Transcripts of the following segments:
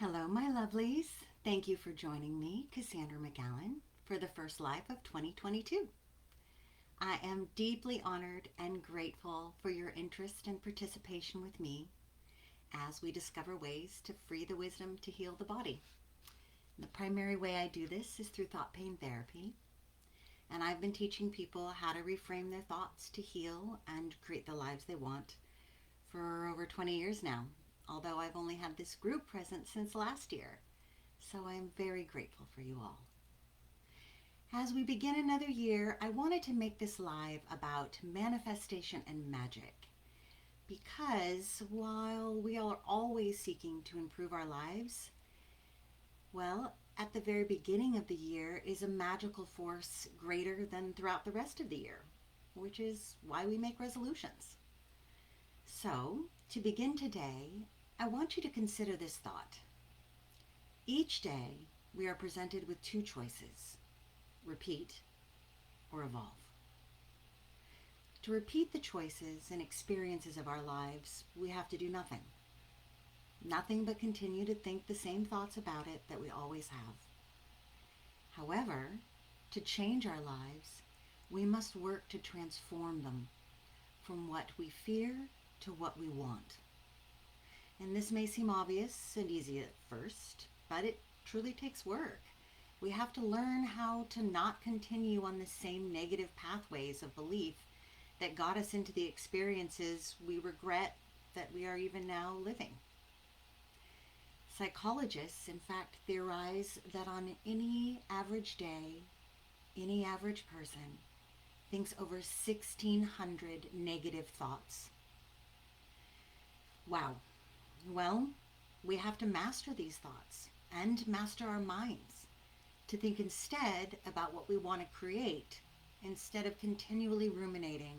Hello, my lovelies. Thank you for joining me, Cassandra McAllen, for the first live of 2022. I am deeply honored and grateful for your interest and participation with me as we discover ways to free the wisdom to heal the body. The primary way I do this is through thought pain therapy, and I've been teaching people how to reframe their thoughts to heal and create the lives they want for over 20 years now, although I've only had this group present since last year. So I'm very grateful for you all. As we begin another year, I wanted to make this live about manifestation and magic. Because while we are always seeking to improve our lives, well, at the very beginning of the year is a magical force greater than throughout the rest of the year, which is why we make resolutions. So, to begin today, I want you to consider this thought. Each day, we are presented with two choices: repeat or evolve. To repeat the choices and experiences of our lives, we have to do nothing. Nothing but continue to think the same thoughts about it that we always have. However, to change our lives, we must work to transform them from what we fear to what we want. And this may seem obvious and easy at first, but it truly takes work. We have to learn how to not continue on the same negative pathways of belief that got us into the experiences we regret that we are even now living. Psychologists, in fact, theorize that on any average day, any average person thinks over 1,600 negative thoughts. Wow. Well, we have to master these thoughts and master our minds to think instead about what we want to create instead of continually ruminating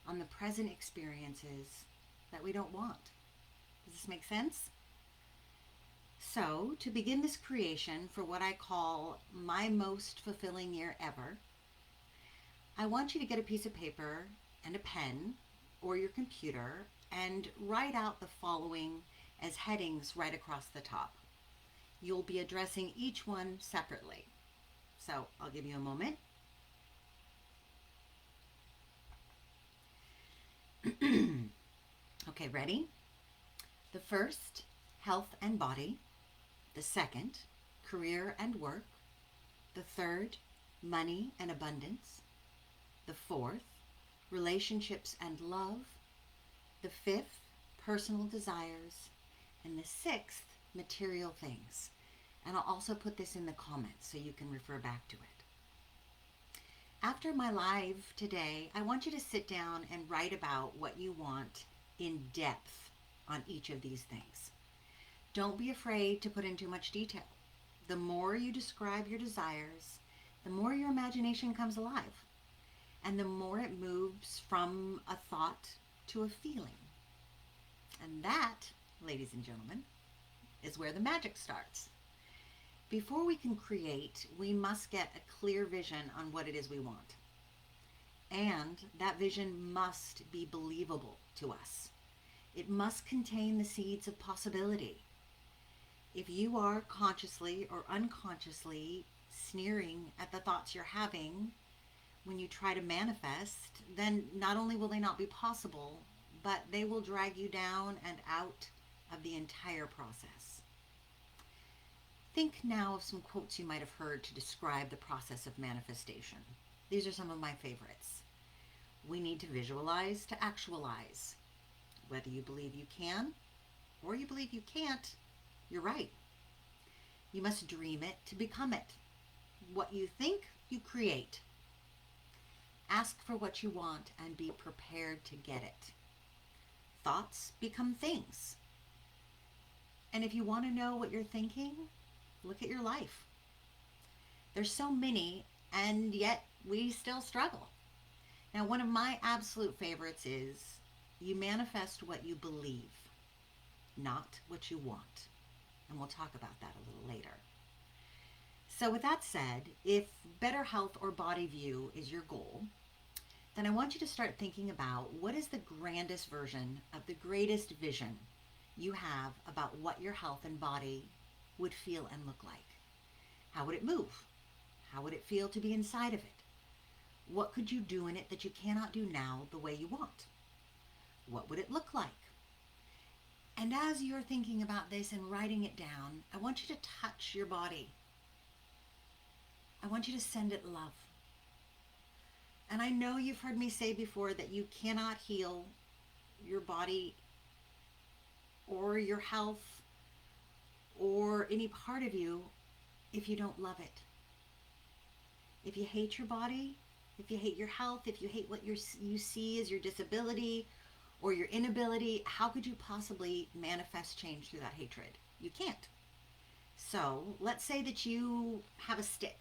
on the present experiences that we don't want. Does this make sense? So, to begin this creation for what I call my most fulfilling year ever, I want you to get a piece of paper and a pen or your computer and write out the following as headings right across the top. You'll be addressing each one separately. So I'll give you a moment. Okay, ready? The first, health and body. The second, career and work. The third, money and abundance. The fourth, relationships and love. The fifth, personal desires. And the sixth, material things. And I'll also put this in the comments so you can refer back to it. After my live today, I want you to sit down and write about what you want in depth on each of these things. Don't be afraid to put in too much detail. The more you describe your desires, the more your imagination comes alive, and the more it moves from a thought to a feeling. And that, ladies and gentlemen, is where the magic starts. Before we can create, we must get a clear vision on what it is we want. And that vision must be believable to us. It must contain the seeds of possibility. If you are consciously or unconsciously sneering at the thoughts you're having when you try to manifest, then not only will they not be possible, but they will drag you down and out of the entire process. Think now of some quotes you might have heard to describe the process of manifestation. These are some of my favorites. We need to visualize to actualize. Whether you believe you can or you believe you can't, you're right. You must dream it to become it. What you think, you create. Ask for what you want and be prepared to get it. Thoughts become things. And if you want to know what you're thinking, look at your life. There's so many, and yet we still struggle. Now, one of my absolute favorites is you manifest what you believe, not what you want. And we'll talk about that a little later. So with that said, if better health or body view is your goal, then I want you to start thinking about what is the grandest version of the greatest vision you have about what your health and body would feel and look like? How would it move? How would it feel to be inside of it? What could you do in it that you cannot do now the way you want? What would it look like? And as you're thinking about this and writing it down, I want you to touch your body. I want you to send it love. And I know you've heard me say before that you cannot heal your body or your health or any part of you if you don't love it. If you hate your body, if you hate your health, if you hate what you see as your disability or your inability, how could you possibly manifest change through that hatred? You can't. So let's say that you have a stick,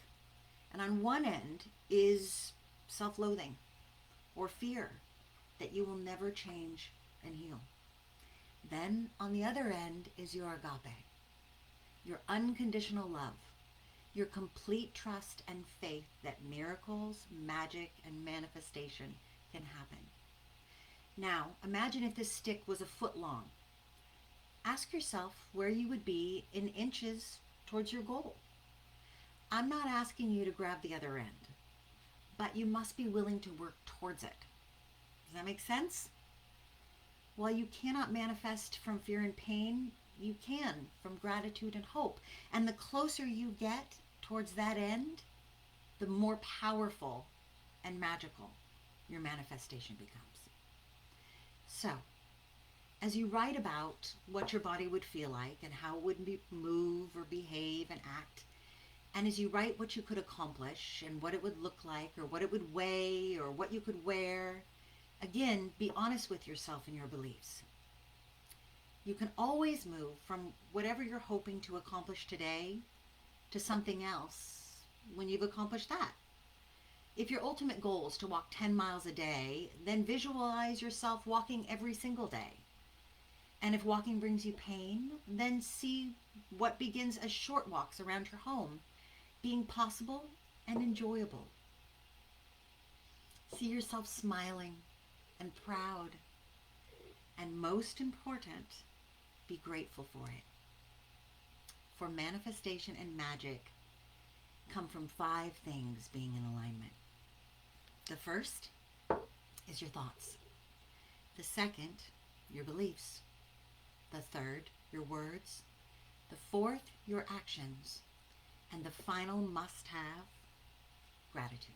and on one end is self-loathing or fear that you will never change and heal. Then on the other end is your agape, your unconditional love, your complete trust and faith that miracles, magic, and manifestation can happen. Now, imagine if this stick was a foot long. Ask yourself where you would be in inches towards your goal. I'm not asking you to grab the other end, but you must be willing to work towards it. Does that make sense? While you cannot manifest from fear and pain, you can from gratitude and hope. And the closer you get towards that end, the more powerful and magical your manifestation becomes. So, as you write about what your body would feel like and how it would move or behave and act, and as you write what you could accomplish and what it would look like or what it would weigh or what you could wear, again, be honest with yourself and your beliefs. You can always move from whatever you're hoping to accomplish today to something else when you've accomplished that. If your ultimate goal is to walk 10 miles a day, then visualize yourself walking every single day. And if walking brings you pain, then see what begins as short walks around your home being possible and enjoyable. See yourself smiling and proud. And most important, be grateful for it. For manifestation and magic come from 5 things being in alignment. The first is your thoughts. The second, your beliefs. The third, your words. The fourth, your actions. And the final must-have, gratitude.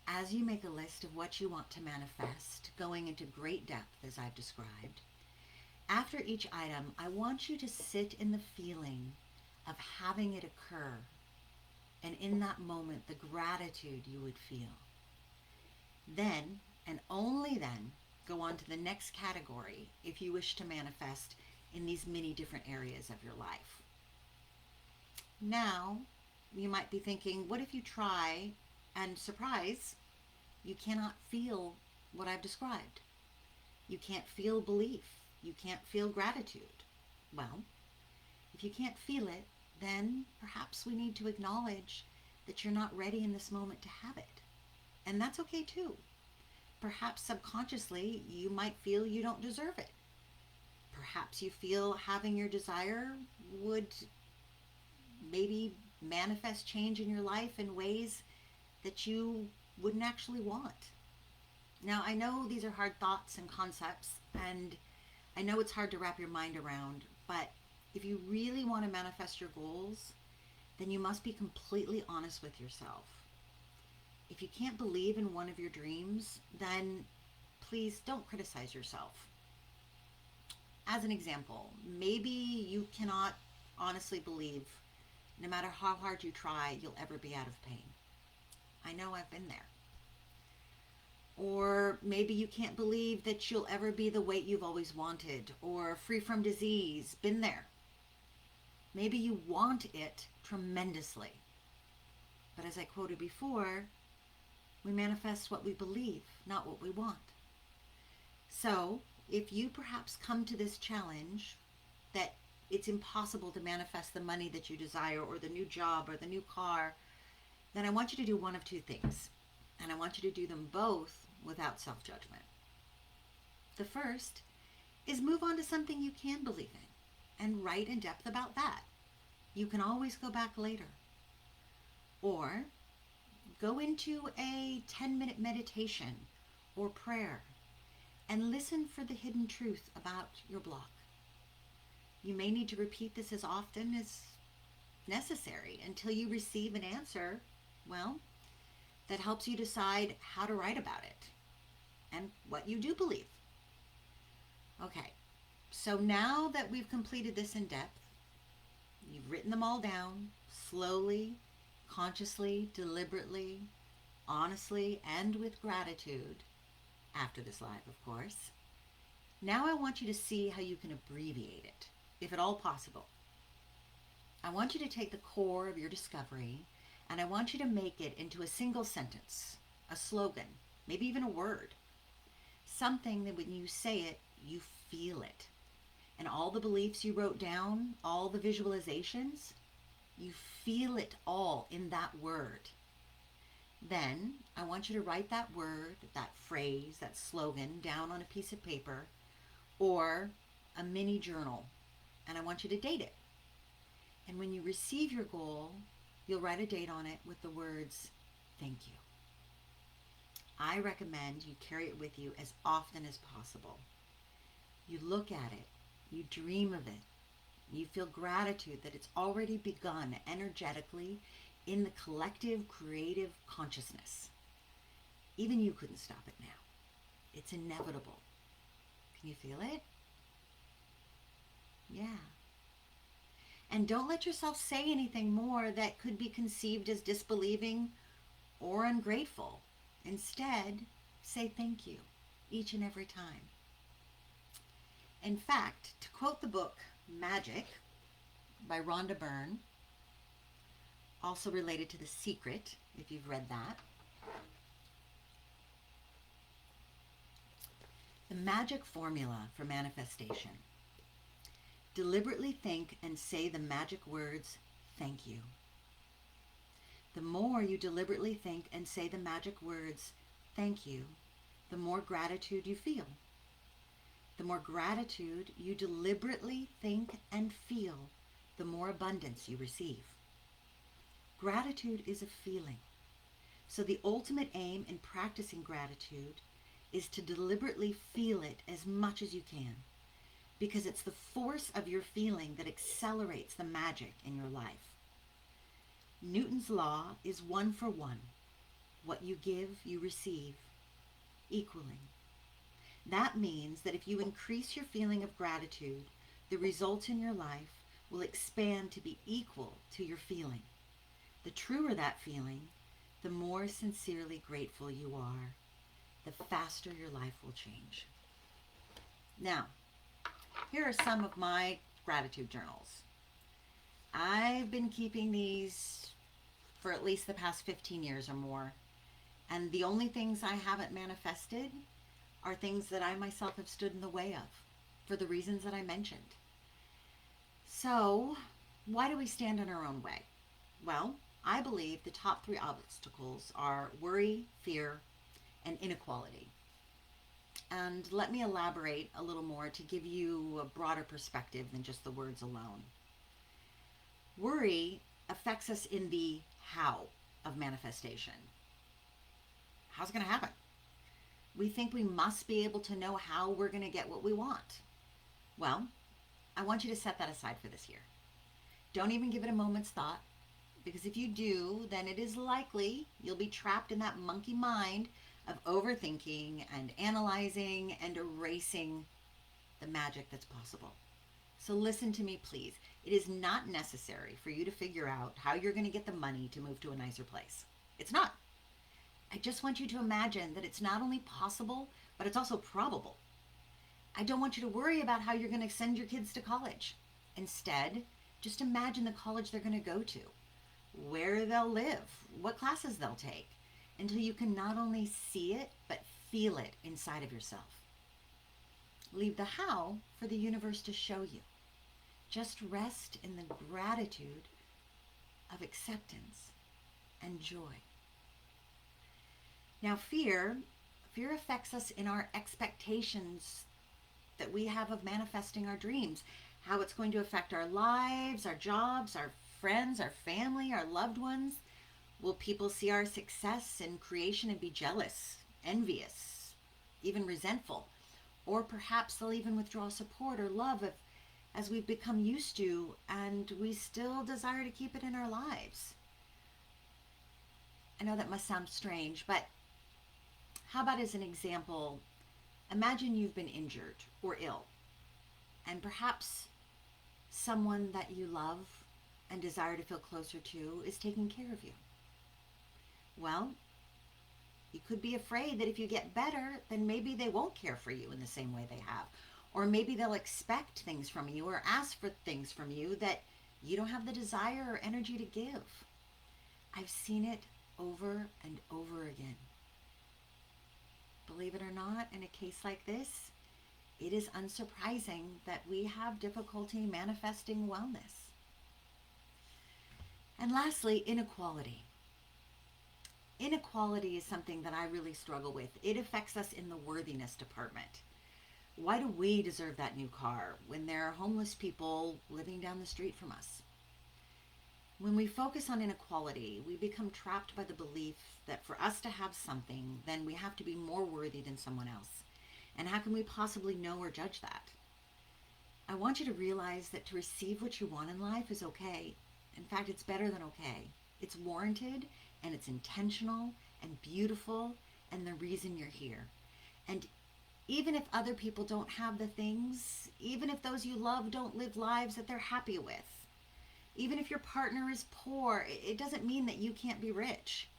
As you make a list of what you want to manifest, going into great depth as I've described, after each item, I want you to sit in the feeling of having it occur, and in that moment, the gratitude you would feel. Then, and only then, go on to the next category if you wish to manifest in these many different areas of your life. Now, you might be thinking, what if you try and surprise, you cannot feel what I've described? You can't feel belief. You can't feel gratitude. Well, if you can't feel it, then perhaps we need to acknowledge that you're not ready in this moment to have it. And that's okay too. Perhaps subconsciously you might feel you don't deserve it. Perhaps you feel having your desire would maybe manifest change in your life in ways that you wouldn't actually want. Now, I know these are hard thoughts and concepts, and I know it's hard to wrap your mind around, but if you really want to manifest your goals, then you must be completely honest with yourself. If you can't believe in one of your dreams, then please don't criticize yourself. As an example, maybe you cannot honestly believe, no matter how hard you try, you'll ever be out of pain. I know I've been there. Or maybe you can't believe that you'll ever be the weight you've always wanted, or free from disease. Been there. Maybe you want it tremendously. But as I quoted before, we manifest what we believe, not what we want. So, if you perhaps come to this challenge that it's impossible to manifest the money that you desire, or the new job, or the new car, then I want you to do one of 2 things. And I want you to do them both without self-judgment. The first is move on to something you can believe in. and write in depth about that. You can always go back later. Or go into a 10-minute meditation or prayer and listen for the hidden truth about your block. You may need to repeat this as often as necessary until you receive an answer, well, that helps you decide how to write about it and what you do believe. Okay, so now that we've completed this in depth, you've written them all down slowly, consciously, deliberately, honestly, and with gratitude, after this live, of course. Now I want you to see how you can abbreviate it, if at all possible. I want you to take the core of your discovery and I want you to make it into a single sentence, a slogan, maybe even a word. Something that when you say it, you feel it. And all the beliefs you wrote down, all the visualizations, you feel it all in that word. Then I want you to write that word, that phrase, that slogan down on a piece of paper or a mini journal. And I want you to date it. And when you receive your goal, you'll write a date on it with the words, thank you. I recommend you carry it with you as often as possible. You look at it, you dream of it, you feel gratitude that it's already begun energetically in the collective creative consciousness. Even you couldn't stop it now. It's inevitable. Can you feel it? Yeah. And don't let yourself say anything more that could be conceived as disbelieving or ungrateful. Instead, say thank you each and every time. In fact, to quote the book Magic by Rhonda Byrne, also related to The Secret, if you've read that, the magic formula for manifestation. Deliberately think and say the magic words, thank you. The more you deliberately think and say the magic words, thank you, the more gratitude you feel. The more gratitude you deliberately think and feel, the more abundance you receive. Gratitude is a feeling. So the ultimate aim in practicing gratitude is to deliberately feel it as much as you can, because it's the force of your feeling that accelerates the magic in your life. Newton's law is 1 for 1. What you give, you receive, equaling. That means that if you increase your feeling of gratitude, the results in your life will expand to be equal to your feeling. The truer that feeling, the more sincerely grateful you are, the faster your life will change. Now, here are some of my gratitude journals. I've been keeping these for at least the past 15 years or more. And the only things I haven't manifested are things that I myself have stood in the way of for the reasons that I mentioned. So, why do we stand in our own way? Well, I believe the top 3 obstacles are worry, fear, and inequality. And let me elaborate a little more to give you a broader perspective than just the words alone. Worry affects us in the how of manifestation. How's it going to happen? We think we must be able to know how we're going to get what we want. Well, I want you to set that aside for this year. Don't even give it a moment's thought, because if you do, then it is likely you'll be trapped in that monkey mind of overthinking and analyzing and erasing the magic that's possible. So listen to me, please. It is not necessary for you to figure out how you're going to get the money to move to a nicer place. It's not. I just want you to imagine that it's not only possible, but it's also probable. I don't want you to worry about how you're going to send your kids to college. Instead, just imagine the college they're going to go to, where they'll live, what classes they'll take, until you can not only see it, but feel it inside of yourself. Leave the how for the universe to show you. Just rest in the gratitude of acceptance and joy. Now, fear affects us in our expectations that we have of manifesting our dreams. how it's going to affect our lives, our jobs, our friends, our family, our loved ones. Will people see our success in creation and be jealous, envious, even resentful? Or perhaps they'll even withdraw support or love if, as we've become used to, and we still desire to keep it in our lives. I know that must sound strange, but how about as an example, imagine you've been injured or ill, and perhaps someone that you love and desire to feel closer to is taking care of you. Well, you could be afraid that if you get better, then maybe they won't care for you in the same way they have. Or maybe they'll expect things from you or ask for things from you that you don't have the desire or energy to give. I've seen it over and over again. Believe it or not, in a case like this, it is unsurprising that we have difficulty manifesting wellness. And lastly, inequality. Inequality is something that I really struggle with. It affects us in the worthiness department. Why do we deserve that new car when there are homeless people living down the street from us? When we focus on inequality, we become trapped by the belief that for us to have something, then we have to be more worthy than someone else. And how can we possibly know or judge that? I want you to realize that to receive what you want in life is okay. In fact, it's better than okay. It's warranted, and it's intentional and beautiful and the reason you're here. And even if other people don't have the things, even if those you love don't live lives that they're happy with, even if your partner is poor, it doesn't mean that you can't be rich.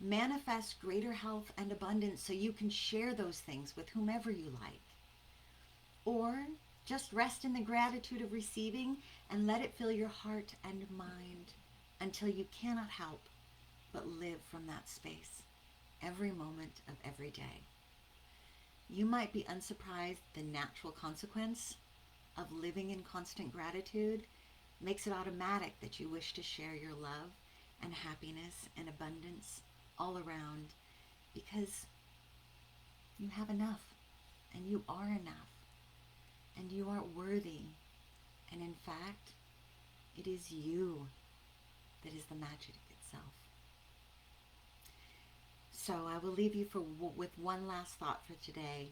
Manifest greater health and abundance so you can share those things with whomever you like. Or just rest in the gratitude of receiving and let it fill your heart and mind until you cannot help but live from that space every moment of every day. You might be unsurprised the natural consequence of living in constant gratitude makes it automatic that you wish to share your love and happiness and abundance all around because you have enough and you are enough and you are worthy. And in fact, it is you that is the magic itself. So I will leave you with one last thought for today.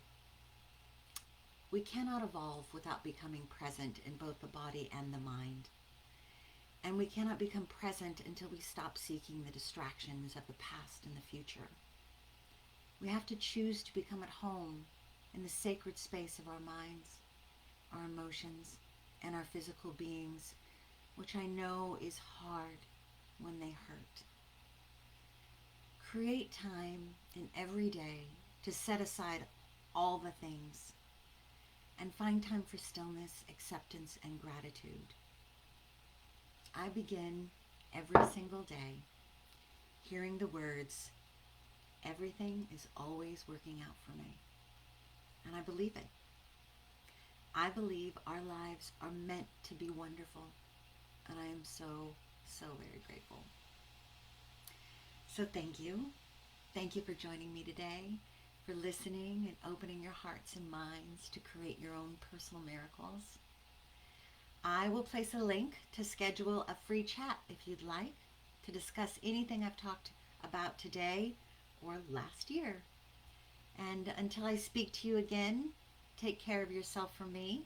We cannot evolve without becoming present in both the body and the mind. And we cannot become present until we stop seeking the distractions of the past and the future. We have to choose to become at home in the sacred space of our minds, our emotions, and our physical beings, which I know is hard when they hurt. Create time in every day to set aside all the things and find time for stillness, acceptance, and gratitude. I begin every single day hearing the words, "Everything is always working out for me." And I believe it. I believe our lives are meant to be wonderful. And I am so, so very grateful. So thank you. Thank you for joining me today, for listening and opening your hearts and minds to create your own personal miracles. I will place a link to schedule a free chat if you'd like to discuss anything I've talked about today or last year. And until I speak to you again, take care of yourself for me.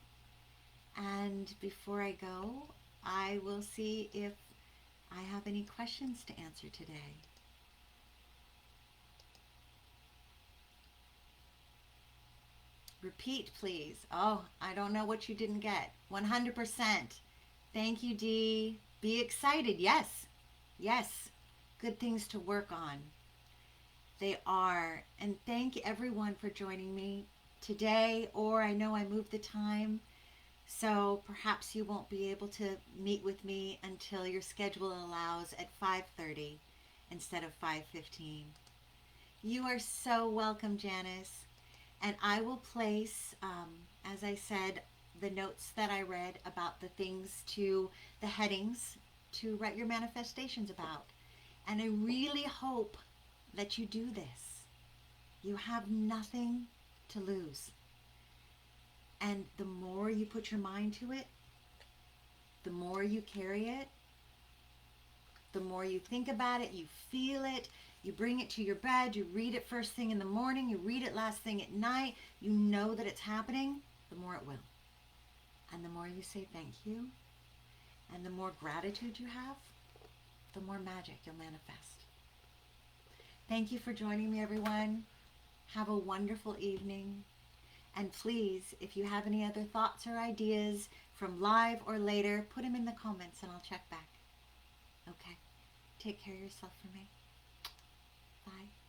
And before I go, I will see if I have any questions to answer today. Repeat, please. Oh, I don't know what you didn't get. 100%. Thank you, Dee. Be excited. Yes. Yes. Good things to work on. They are. And thank everyone for joining me today, or I know I moved the time, so perhaps you won't be able to meet with me until your schedule allows at 5:30 instead of 5:15. You are so welcome, Janice. And I will place, as I said, the notes that I read about the things the headings to write your manifestations about. And I really hope that you do this. You have nothing to lose. And the more you put your mind to it, the more you carry it, the more you think about it, you feel it, you bring it to your bed, you read it first thing in the morning, you read it last thing at night, you know that it's happening, the more it will. And the more you say thank you, and the more gratitude you have, the more magic you'll manifest. Thank you for joining me, everyone. Have a wonderful evening. And please, if you have any other thoughts or ideas from live or later, put them in the comments and I'll check back. Okay. Take care of yourself for me. Bye.